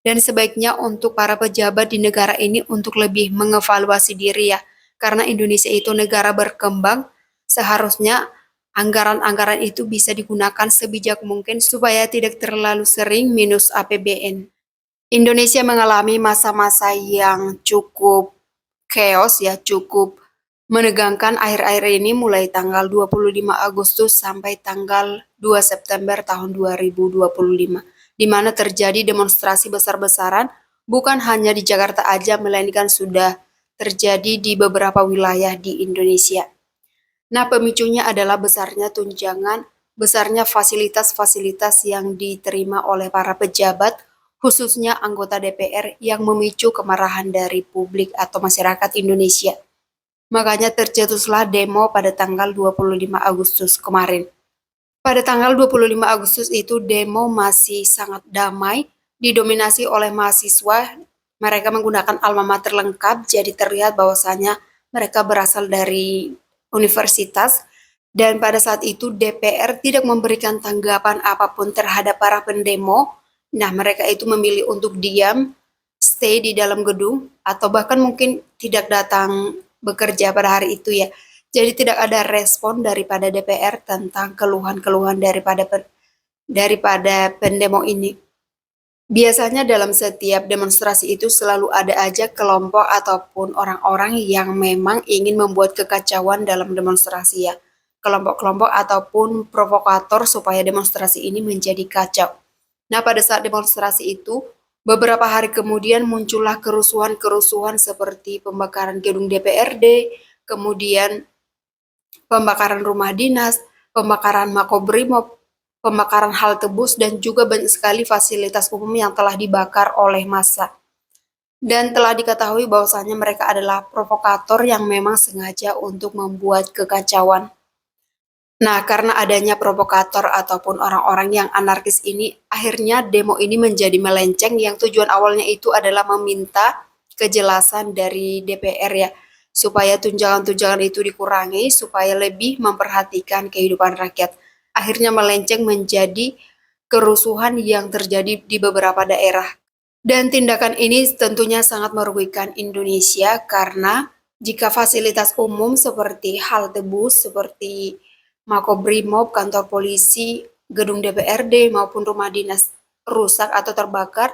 Dan sebaiknya untuk para pejabat di negara ini untuk lebih mengevaluasi diri ya. Karena Indonesia itu negara berkembang, seharusnya anggaran-anggaran itu bisa digunakan sebijak mungkin supaya tidak terlalu sering minus APBN. Indonesia mengalami masa-masa yang cukup chaos ya, cukup menegangkan akhir-akhir ini mulai tanggal 25 Agustus sampai tanggal 2 September tahun 2025, di mana terjadi demonstrasi besar-besaran bukan hanya di Jakarta aja, melainkan sudah terjadi di beberapa wilayah di Indonesia. Nah, pemicunya adalah besarnya tunjangan, besarnya fasilitas-fasilitas yang diterima oleh para pejabat, khususnya anggota DPR yang memicu kemarahan dari publik atau masyarakat Indonesia. Makanya tercetuslah demo pada tanggal 25 Agustus kemarin. Pada tanggal 25 Agustus itu demo masih sangat damai, didominasi oleh mahasiswa. Mereka menggunakan alma mater lengkap, jadi terlihat bahwasanya mereka berasal dari universitas. Dan pada saat itu DPR tidak memberikan tanggapan apapun terhadap para pendemo. Nah, mereka itu memilih untuk diam, stay di dalam gedung, atau bahkan mungkin tidak datang bekerja pada hari itu ya. Jadi tidak ada respon daripada DPR tentang keluhan-keluhan daripada pendemo ini. Biasanya dalam setiap demonstrasi itu selalu ada aja kelompok ataupun orang-orang yang memang ingin membuat kekacauan dalam demonstrasi ya. Kelompok-kelompok ataupun provokator supaya demonstrasi ini menjadi kacau. Nah, pada saat demonstrasi itu, beberapa hari kemudian muncullah kerusuhan-kerusuhan seperti pembakaran gedung DPRD, kemudian pembakaran rumah dinas, pembakaran makobrimob, pembakaran halte bus, dan juga banyak sekali fasilitas umum yang telah dibakar oleh massa. Dan telah diketahui bahwasanya mereka adalah provokator yang memang sengaja untuk membuat kekacauan. Nah, karena adanya provokator ataupun orang-orang yang anarkis ini, akhirnya demo ini menjadi melenceng yang tujuan awalnya itu adalah meminta kejelasan dari DPR ya, supaya tunjangan-tunjangan itu dikurangi, supaya lebih memperhatikan kehidupan rakyat. Akhirnya melenceng menjadi kerusuhan yang terjadi di beberapa daerah. Dan tindakan ini tentunya sangat merugikan Indonesia karena jika fasilitas umum seperti halte bus, seperti Makobrimob, kantor polisi, gedung DPRD maupun rumah dinas rusak atau terbakar,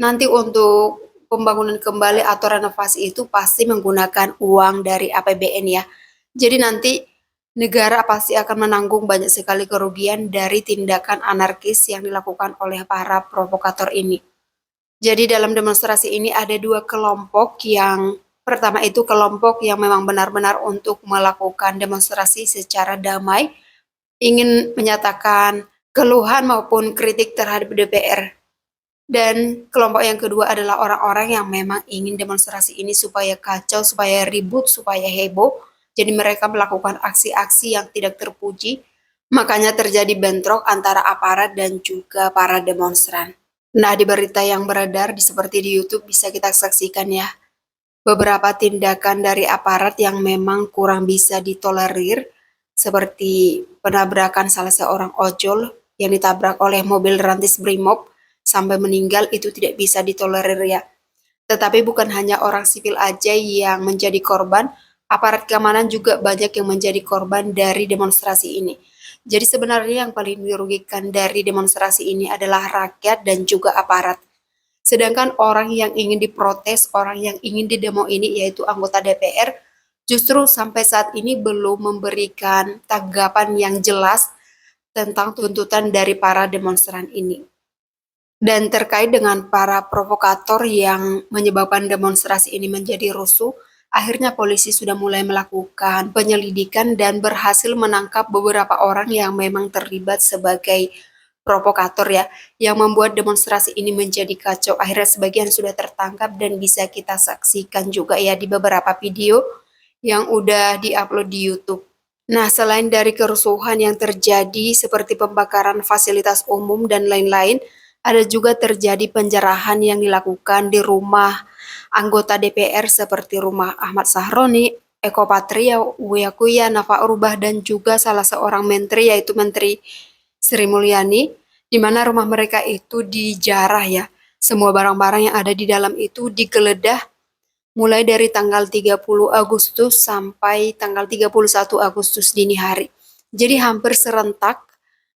nanti untuk pembangunan kembali atau renovasi itu pasti menggunakan uang dari APBN ya. Jadi nanti negara pasti akan menanggung banyak sekali kerugian dari tindakan anarkis yang dilakukan oleh para provokator ini. Jadi dalam demonstrasi ini ada dua kelompok. Yang pertama itu kelompok yang memang benar-benar untuk melakukan demonstrasi secara damai, ingin menyatakan keluhan maupun kritik terhadap DPR. Dan kelompok yang kedua adalah orang-orang yang memang ingin demonstrasi ini supaya kacau, supaya ribut, supaya heboh. Jadi mereka melakukan aksi-aksi yang tidak terpuji. Makanya terjadi bentrok antara aparat dan juga para demonstran. Nah, di berita yang beredar seperti di YouTube bisa kita saksikan ya, beberapa tindakan dari aparat yang memang kurang bisa ditolerir, seperti penabrakan salah seorang ojol yang ditabrak oleh mobil rantis Brimob sampai meninggal, itu tidak bisa ditolerir ya. Tetapi bukan hanya orang sipil aja yang menjadi korban, aparat keamanan juga banyak yang menjadi korban dari demonstrasi ini. Jadi sebenarnya yang paling dirugikan dari demonstrasi ini adalah rakyat dan juga aparat. Sedangkan orang yang ingin diprotes, orang yang ingin didemo ini yaitu anggota DPR, justru sampai saat ini belum memberikan tanggapan yang jelas tentang tuntutan dari para demonstran ini. Dan terkait dengan para provokator yang menyebabkan demonstrasi ini menjadi rusuh, akhirnya polisi sudah mulai melakukan penyelidikan dan berhasil menangkap beberapa orang yang memang terlibat sebagai provokator ya, yang membuat demonstrasi ini menjadi kacau. Akhirnya sebagian sudah tertangkap dan bisa kita saksikan juga ya di beberapa video yang udah diupload di YouTube. Nah, selain dari kerusuhan yang terjadi seperti pembakaran fasilitas umum dan lain-lain, ada juga terjadi penjarahan yang dilakukan di rumah anggota DPR seperti rumah Ahmad Sahroni, Eko Patria, Uya Kuya, Nafa Urbah, dan juga salah seorang menteri yaitu Menteri Sri Mulyani, di mana rumah mereka itu dijarah ya, Semua barang-barang yang ada di dalam itu digeledah mulai dari tanggal 30 Agustus sampai tanggal 31 Agustus dini hari. Jadi hampir serentak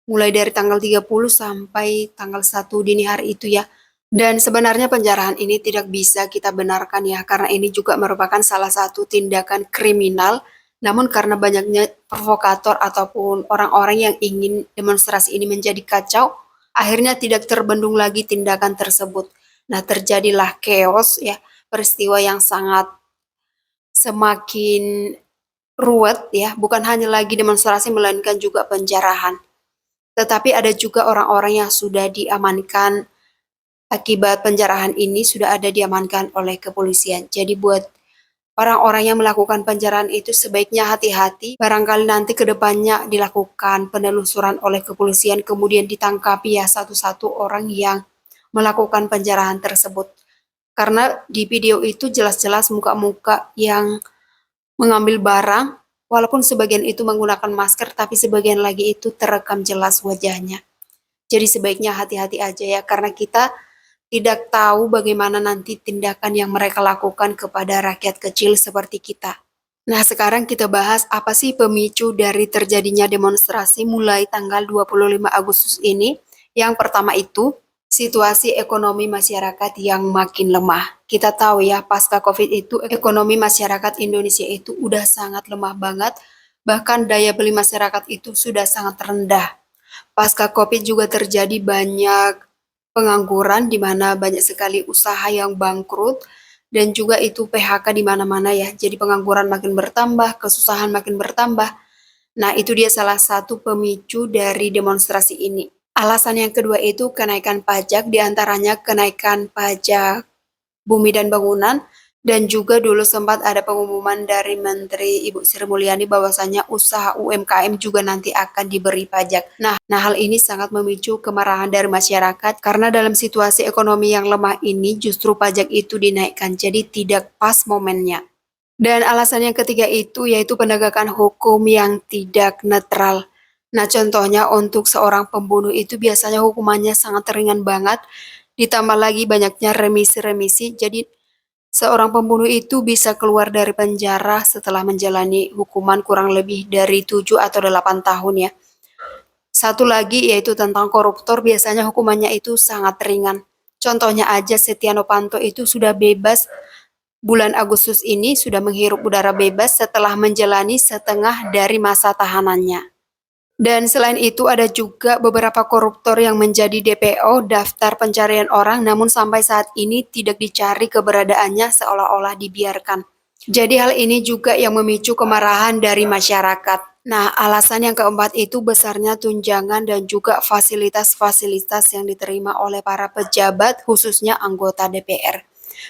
mulai dari tanggal 30 sampai tanggal 1 dini hari itu ya. Dan sebenarnya penjarahan ini tidak bisa kita benarkan ya, karena ini juga merupakan salah satu tindakan kriminal. Namun karena banyaknya provokator ataupun orang-orang yang ingin demonstrasi ini menjadi kacau, akhirnya tidak terbendung lagi tindakan tersebut. Nah, terjadilah chaos ya, peristiwa yang sangat semakin ruwet ya, bukan hanya lagi demonstrasi melainkan juga penjarahan. Tetapi ada juga orang-orang yang sudah diamankan akibat penjarahan ini sudah ada diamankan oleh kepolisian. Jadi buat orang-orang yang melakukan penjarahan itu sebaiknya hati-hati. Barangkali nanti ke depannya dilakukan penelusuran oleh kepolisian kemudian ditangkapi ya satu-satu orang yang melakukan penjarahan tersebut. Karena di video itu jelas-jelas muka-muka yang mengambil barang, walaupun sebagian itu menggunakan masker, tapi sebagian lagi itu terekam jelas wajahnya. Jadi sebaiknya hati-hati aja ya, karena kita tidak tahu bagaimana nanti tindakan yang mereka lakukan kepada rakyat kecil seperti kita. Nah, sekarang kita bahas apa sih pemicu dari terjadinya demonstrasi mulai tanggal 25 Agustus ini. Yang pertama itu, situasi ekonomi masyarakat yang makin lemah. Kita tahu ya, pasca COVID itu ekonomi masyarakat Indonesia itu udah sangat lemah banget, bahkan daya beli masyarakat itu sudah sangat rendah. Pasca COVID juga terjadi banyak pengangguran di mana banyak sekali usaha yang bangkrut dan juga itu PHK di mana-mana ya. Jadi pengangguran makin bertambah, kesusahan makin bertambah. Nah, itu dia salah satu pemicu dari demonstrasi ini. Alasan yang kedua itu kenaikan pajak, diantaranya kenaikan pajak bumi dan bangunan, dan juga dulu sempat ada pengumuman dari Menteri Ibu Sri Mulyani bahwasanya usaha UMKM juga nanti akan diberi pajak. Nah, hal ini sangat memicu kemarahan dari masyarakat karena dalam situasi ekonomi yang lemah ini justru pajak itu dinaikkan, jadi tidak pas momennya. Dan alasan yang ketiga itu yaitu penegakan hukum yang tidak netral. Nah, contohnya untuk seorang pembunuh itu biasanya hukumannya sangat ringan banget, ditambah lagi banyaknya remisi-remisi, jadi seorang pembunuh itu bisa keluar dari penjara setelah menjalani hukuman kurang lebih dari 7 atau 8 tahun ya. Satu lagi yaitu tentang koruptor, biasanya hukumannya itu sangat ringan. Contohnya aja Setia Novanto itu sudah bebas bulan Agustus ini, sudah menghirup udara bebas setelah menjalani setengah dari masa tahanannya. Dan selain itu ada juga beberapa koruptor yang menjadi DPO daftar pencarian orang namun sampai saat ini tidak dicari keberadaannya seolah-olah dibiarkan. Jadi hal ini juga yang memicu kemarahan dari masyarakat. Nah, alasan yang keempat itu besarnya tunjangan dan juga fasilitas-fasilitas yang diterima oleh para pejabat khususnya anggota DPR.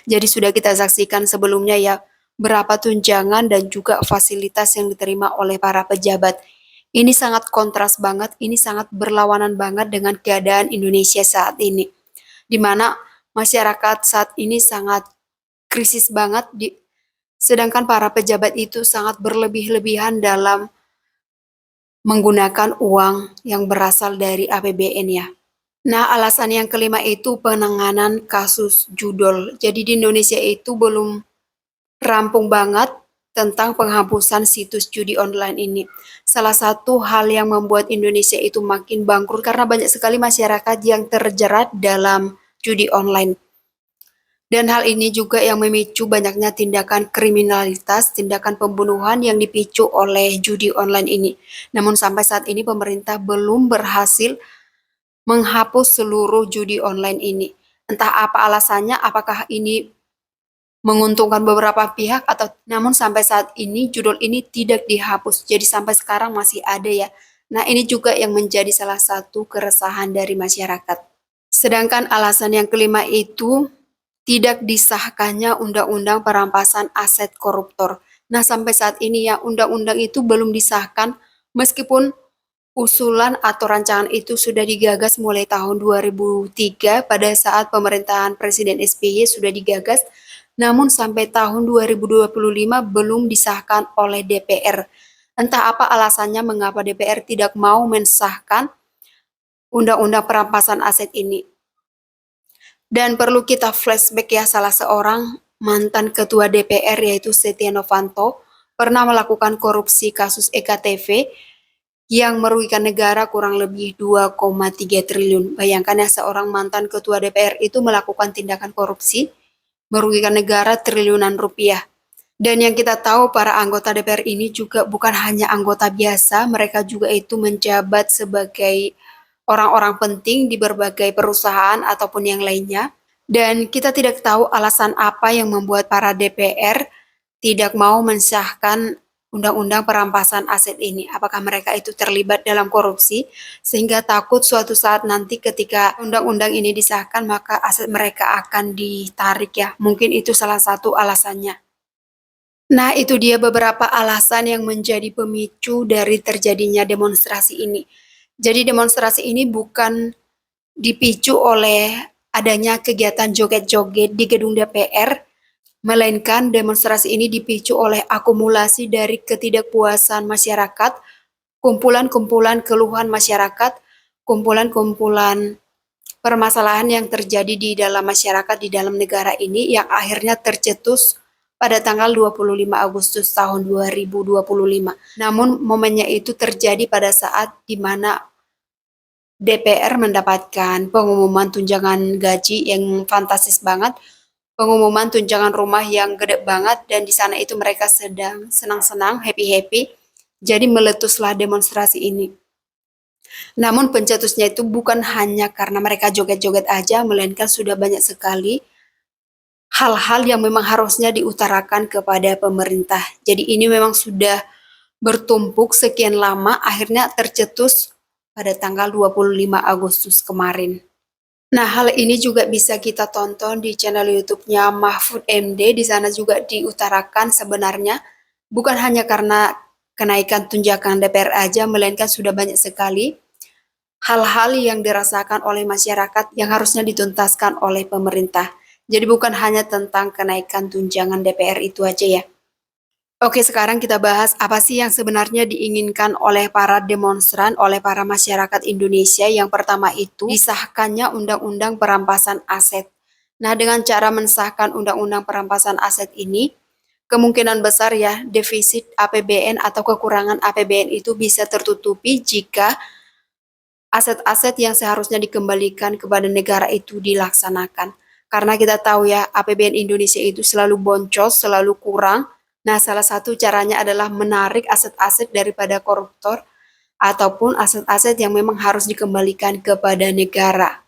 Jadi sudah kita saksikan sebelumnya ya, berapa tunjangan dan juga fasilitas yang diterima oleh para pejabat. Ini sangat kontras banget, ini sangat berlawanan banget dengan keadaan Indonesia saat ini, di mana masyarakat saat ini sangat krisis banget, sedangkan para pejabat itu sangat berlebih-lebihan dalam menggunakan uang yang berasal dari APBN ya. Nah, alasan yang kelima itu penanganan kasus judol. Jadi di Indonesia itu belum rampung banget tentang penghapusan situs judi online ini. Salah satu hal yang membuat Indonesia itu makin bangkrut karena banyak sekali masyarakat yang terjerat dalam judi online. Dan hal ini juga yang memicu banyaknya tindakan kriminalitas, tindakan pembunuhan yang dipicu oleh judi online ini. Namun sampai saat ini pemerintah belum berhasil menghapus seluruh judi online ini. Entah apa alasannya, apakah ini menguntungkan beberapa pihak atau namun sampai saat ini judul ini tidak dihapus. Jadi sampai sekarang masih ada ya. Nah, ini juga yang menjadi salah satu keresahan dari masyarakat. Sedangkan alasan yang kelima itu tidak disahkannya undang-undang perampasan aset koruptor. Nah, sampai saat ini ya undang-undang itu belum disahkan meskipun usulan atau rancangan itu sudah digagas mulai tahun 2003 pada saat pemerintahan Presiden SBY sudah digagas, namun sampai tahun 2025 belum disahkan oleh DPR. Entah apa alasannya mengapa DPR tidak mau mensahkan undang-undang perampasan aset ini. Dan perlu kita flashback ya, salah seorang mantan ketua DPR yaitu Setia Novanto pernah melakukan korupsi kasus EKTV yang merugikan negara kurang lebih 2,3 triliun. Bayangkan ya, seorang mantan ketua DPR itu melakukan tindakan korupsi merugikan negara triliunan rupiah. Dan yang kita tahu para anggota DPR ini juga bukan hanya anggota biasa, mereka juga itu menjabat sebagai orang-orang penting di berbagai perusahaan ataupun yang lainnya. Dan kita tidak tahu alasan apa yang membuat para DPR tidak mau mensahkan undang-undang perampasan aset ini. Apakah mereka itu terlibat dalam korupsi sehingga takut suatu saat nanti ketika undang-undang ini disahkan maka aset mereka akan ditarik ya. Mungkin itu salah satu alasannya. Nah, itu dia beberapa alasan yang menjadi pemicu dari terjadinya demonstrasi ini. Jadi demonstrasi ini bukan dipicu oleh adanya kegiatan joget-joget di gedung DPR, melainkan demonstrasi ini dipicu oleh akumulasi dari ketidakpuasan masyarakat, kumpulan-kumpulan keluhan masyarakat, kumpulan-kumpulan permasalahan yang terjadi di dalam masyarakat di dalam negara ini yang akhirnya tercetus pada tanggal 25 Agustus tahun 2025. Namun momennya itu terjadi pada saat di mana DPR mendapatkan pengumuman tunjangan gaji yang fantastis banget, pengumuman tunjangan rumah yang gede banget, dan di sana itu mereka sedang senang-senang, happy-happy. Jadi meletuslah demonstrasi ini. Namun pencetusnya itu bukan hanya karena mereka joget-joget aja, melainkan sudah banyak sekali hal-hal yang memang harusnya diutarakan kepada pemerintah. Jadi ini memang sudah bertumpuk sekian lama, akhirnya tercetus pada tanggal 25 Agustus kemarin. Nah, hal ini juga bisa kita tonton di channel YouTube-nya Mahfud MD. Di sana juga diutarakan sebenarnya bukan hanya karena kenaikan tunjangan DPR aja, melainkan sudah banyak sekali hal-hal yang dirasakan oleh masyarakat yang harusnya dituntaskan oleh pemerintah. Jadi bukan hanya tentang kenaikan tunjangan DPR itu aja ya. Oke, sekarang kita bahas apa sih yang sebenarnya diinginkan oleh para demonstran, oleh para masyarakat Indonesia. Yang pertama itu disahkannya Undang-Undang Perampasan Aset. Nah, dengan cara mensahkan Undang-Undang Perampasan Aset ini, kemungkinan besar ya defisit APBN atau kekurangan APBN itu bisa tertutupi jika aset-aset yang seharusnya dikembalikan kepada negara itu dilaksanakan. Karena kita tahu ya, APBN Indonesia itu selalu boncos, selalu kurang. Nah, salah satu caranya adalah menarik aset-aset daripada koruptor ataupun aset-aset yang memang harus dikembalikan kepada negara.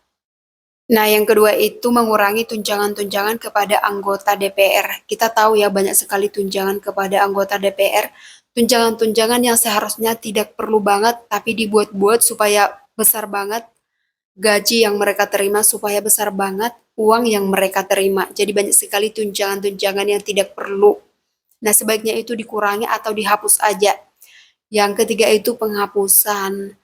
Nah, yang kedua itu mengurangi tunjangan-tunjangan kepada anggota DPR. Kita tahu ya banyak sekali tunjangan kepada anggota DPR. Tunjangan-tunjangan yang seharusnya tidak perlu banget, tapi dibuat-buat supaya besar banget gaji yang mereka terima, supaya besar banget uang yang mereka terima. Jadi banyak sekali tunjangan-tunjangan yang tidak perlu. Nah, sebaiknya itu dikurangi atau dihapus aja. Yang ketiga itu penghapusan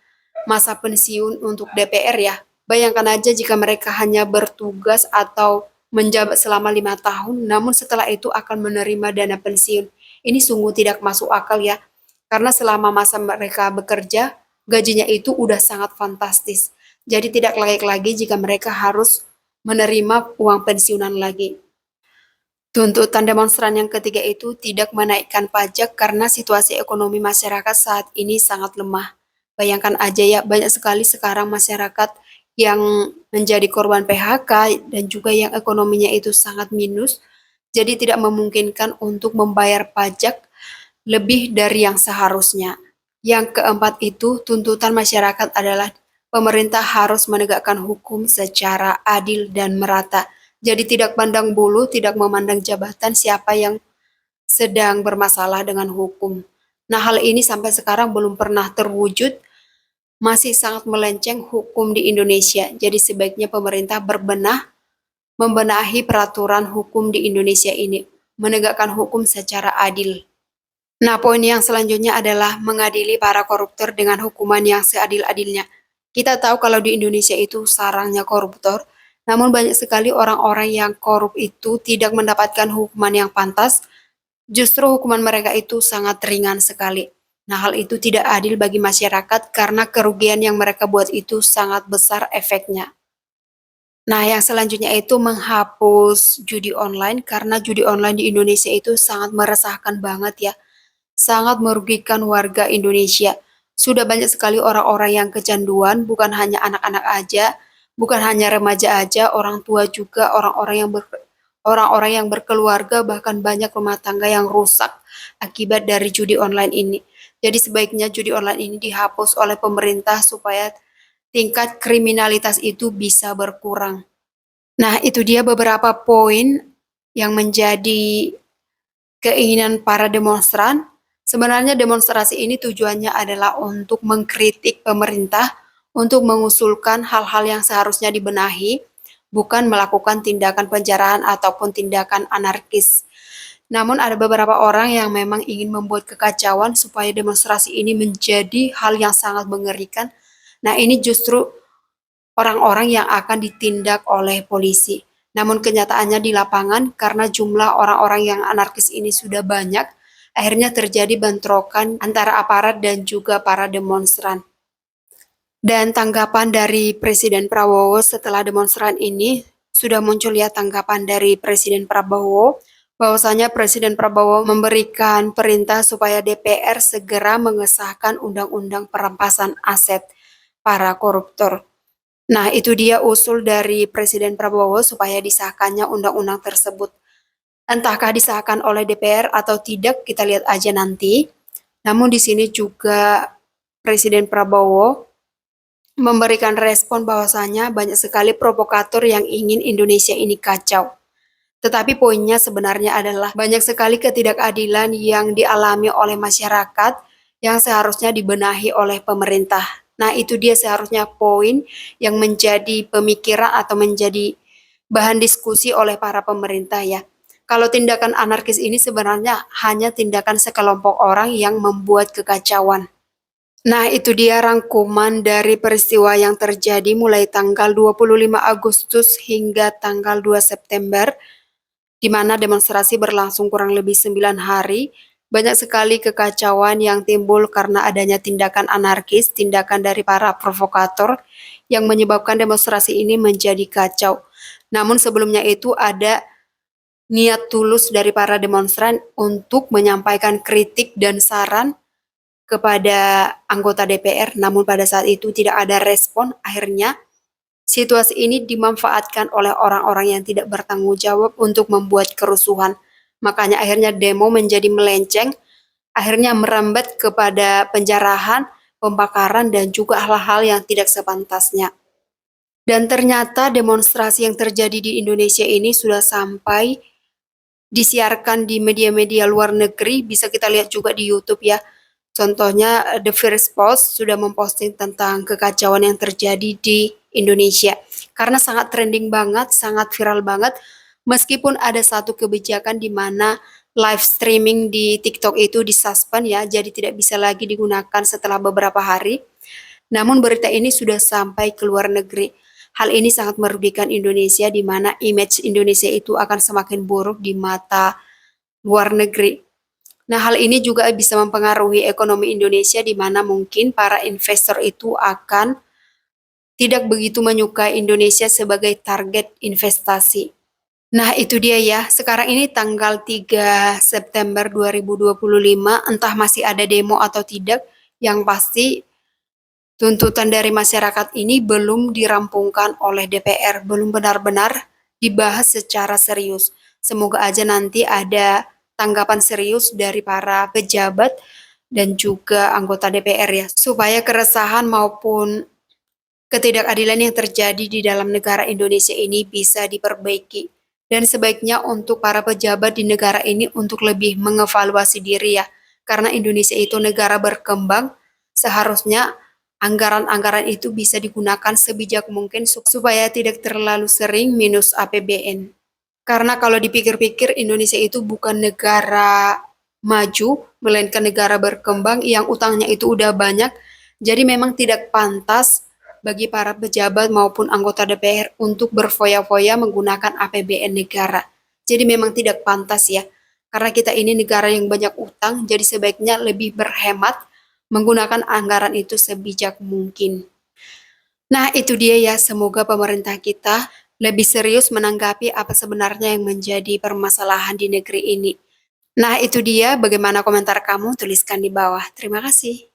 masa pensiun untuk DPR ya. Bayangkan aja jika mereka hanya bertugas atau menjabat selama 5 tahun, namun setelah itu akan menerima dana pensiun. Ini sungguh tidak masuk akal ya, karena selama masa mereka bekerja, gajinya itu udah sangat fantastis. Jadi tidak layak lagi jika mereka harus menerima uang pensiunan lagi. Tuntutan demonstran yang ketiga itu tidak menaikkan pajak karena situasi ekonomi masyarakat saat ini sangat lemah. Bayangkan aja ya, banyak sekali sekarang masyarakat yang menjadi korban PHK dan juga yang ekonominya itu sangat minus, jadi tidak memungkinkan untuk membayar pajak lebih dari yang seharusnya. Yang keempat itu, tuntutan masyarakat adalah pemerintah harus menegakkan hukum secara adil dan merata. Jadi tidak pandang bulu, tidak memandang jabatan siapa yang sedang bermasalah dengan hukum. Nah, hal ini sampai sekarang belum pernah terwujud, masih sangat melenceng hukum di Indonesia. Jadi sebaiknya pemerintah membenahi peraturan hukum di Indonesia ini, menegakkan hukum secara adil. Nah, poin yang selanjutnya adalah mengadili para koruptor dengan hukuman yang seadil-adilnya. Kita tahu kalau di Indonesia itu sarangnya koruptor, namun banyak sekali orang-orang yang korup itu tidak mendapatkan hukuman yang pantas, justru hukuman mereka itu sangat ringan sekali. Nah, hal itu tidak adil bagi masyarakat karena kerugian yang mereka buat itu sangat besar efeknya. Nah, yang selanjutnya itu menghapus judi online karena judi online di Indonesia itu sangat meresahkan banget ya, sangat merugikan warga Indonesia. Sudah banyak sekali orang-orang yang kecanduan, bukan hanya anak-anak aja, bukan hanya remaja aja, orang tua juga, orang-orang yang berkeluarga, bahkan banyak rumah tangga yang rusak akibat dari judi online ini. Jadi sebaiknya judi online ini dihapus oleh pemerintah supaya tingkat kriminalitas itu bisa berkurang. Nah, itu dia beberapa poin yang menjadi keinginan para demonstran. Sebenarnya demonstrasi ini tujuannya adalah untuk mengkritik pemerintah, untuk mengusulkan hal-hal yang seharusnya dibenahi, bukan melakukan tindakan penjarahan ataupun tindakan anarkis. Namun ada beberapa orang yang memang ingin membuat kekacauan supaya demonstrasi ini menjadi hal yang sangat mengerikan. Nah, ini justru orang-orang yang akan ditindak oleh polisi. Namun kenyataannya di lapangan karena jumlah orang-orang yang anarkis ini sudah banyak, akhirnya terjadi bentrokan antara aparat dan juga para demonstran. Dan tanggapan dari Presiden Prabowo setelah demonstran ini sudah muncul ya tanggapan dari Presiden Prabowo bahwasanya Presiden Prabowo memberikan perintah supaya DPR segera mengesahkan undang-undang perampasan aset para koruptor. Nah, itu dia usul dari Presiden Prabowo supaya disahkannya undang-undang tersebut. Entahkah disahkan oleh DPR atau tidak, kita lihat aja nanti. Namun di sini juga Presiden Prabowo memberikan respon bahwasanya banyak sekali provokator yang ingin Indonesia ini kacau. Tetapi poinnya sebenarnya adalah banyak sekali ketidakadilan yang dialami oleh masyarakat yang seharusnya dibenahi oleh pemerintah. Nah, itu dia seharusnya poin yang menjadi pemikiran atau menjadi bahan diskusi oleh para pemerintah ya. Kalau tindakan anarkis ini sebenarnya hanya tindakan sekelompok orang yang membuat kekacauan. Nah, itu dia rangkuman dari peristiwa yang terjadi mulai tanggal 25 Agustus hingga tanggal 2 September di mana demonstrasi berlangsung kurang lebih 9 hari. Banyak sekali kekacauan yang timbul karena adanya tindakan anarkis, tindakan dari para provokator yang menyebabkan demonstrasi ini menjadi kacau. Namun sebelumnya itu ada niat tulus dari para demonstran untuk menyampaikan kritik dan saran kepada anggota DPR, namun pada saat itu tidak ada respon. Akhirnya situasi ini dimanfaatkan oleh orang-orang yang tidak bertanggung jawab untuk membuat kerusuhan. Makanya akhirnya demo menjadi melenceng, akhirnya merambat kepada penjarahan, pembakaran, dan juga hal-hal yang tidak sepantasnya. Dan ternyata demonstrasi yang terjadi di Indonesia ini sudah sampai disiarkan di media-media luar negeri, bisa kita lihat juga di YouTube ya. Contohnya The First Post sudah memposting tentang kekacauan yang terjadi di Indonesia. Karena sangat trending banget, sangat viral banget. Meskipun ada satu kebijakan di mana live streaming di TikTok itu disuspend ya, jadi tidak bisa lagi digunakan setelah beberapa hari. Namun berita ini sudah sampai ke luar negeri. Hal ini sangat merugikan Indonesia di mana image Indonesia itu akan semakin buruk di mata luar negeri. Nah, hal ini juga bisa mempengaruhi ekonomi Indonesia di mana mungkin para investor itu akan tidak begitu menyukai Indonesia sebagai target investasi. Nah, itu dia ya. Sekarang ini tanggal 3 September 2025, entah masih ada demo atau tidak, yang pasti tuntutan dari masyarakat ini belum dirampungkan oleh DPR, belum benar-benar dibahas secara serius. Semoga aja nanti ada tanggapan serius dari para pejabat dan juga anggota DPR ya, supaya keresahan maupun ketidakadilan yang terjadi di dalam negara Indonesia ini bisa diperbaiki. Dan sebaiknya untuk para pejabat di negara ini untuk lebih mengevaluasi diri ya. Karena Indonesia itu negara berkembang, seharusnya anggaran-anggaran itu bisa digunakan sebijak mungkin supaya tidak terlalu sering minus APBN. Karena kalau dipikir-pikir Indonesia itu bukan negara maju, melainkan negara berkembang yang utangnya itu udah banyak. Jadi memang tidak pantas bagi para pejabat maupun anggota DPR untuk berfoya-foya menggunakan APBN negara. Jadi memang tidak pantas ya. Karena kita ini negara yang banyak utang, jadi sebaiknya lebih berhemat menggunakan anggaran itu sebijak mungkin. Nah, itu dia ya, semoga pemerintah kita lebih serius menanggapi apa sebenarnya yang menjadi permasalahan di negeri ini. Nah, itu dia bagaimana komentar kamu, tuliskan di bawah. Terima kasih.